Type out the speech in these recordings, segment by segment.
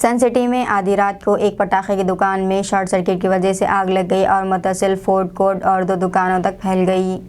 सन city में आधी रात को एक पटाखे की दुकान में शॉर्ट सर्किट की वजह से आग लग गई और मुतसिल फूड कोर्ट और 2 दुकानों तक फैल गई।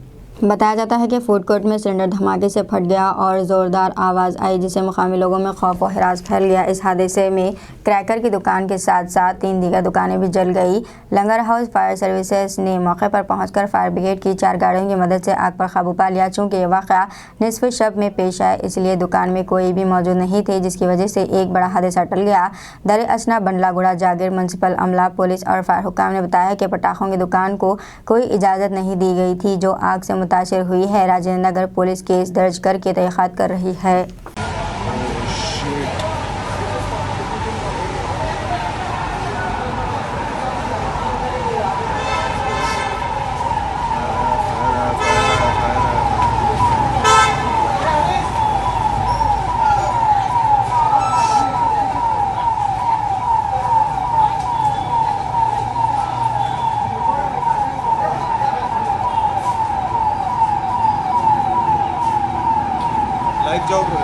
बताया जाता है कि फूड कोर्ट में सिलेंडर धमाके से फट गया और ज़ोरदार आवाज़ आई, जिससे मुकामी लोगों में खौफ और हिरास फैल गया। इस हादसे में क्रैकर की दुकान के साथ साथ 3 दीगर दुकानें भी जल गई। लंगर हाउस फायर सर्विसेज ने मौके पर पहुंचकर फायर ब्रिगेड की 4 गाड़ियों की मदद से आग पर काबू पा लिया। चूँकि ये वाक़या निसफ शब में पेश आया, इसलिए दुकान में कोई भी मौजूद नहीं थे, जिसकी वजह से एक बड़ा हादसा टल गया। दर-ए-असना बंडलागुड़ा जागीर म्युनिसिपल अमला, पुलिस और फायर हुक्काम ने बताया कि पटाखों की दुकान को कोई इजाज़त नहीं दी गई थी, जो आग से मुतासिर हुई है। राजेंद्र नगर पुलिस केस दर्ज करके तहक़ीक़ात कर रही है। लाइट जाओ bro.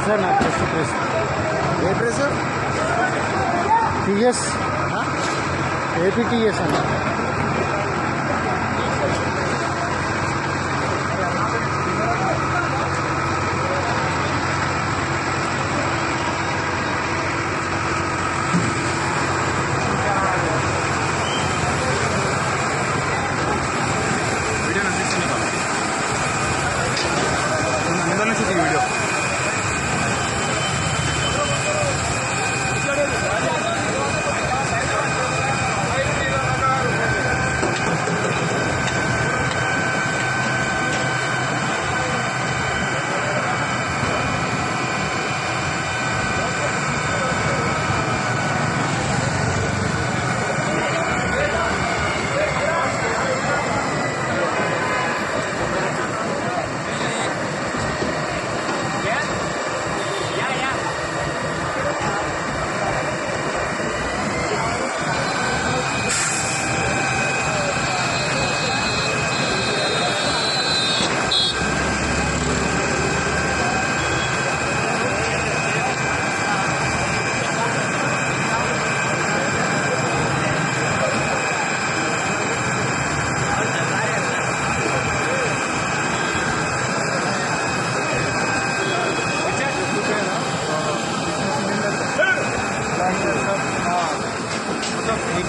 Sir, not just press. A press? TS. APTS.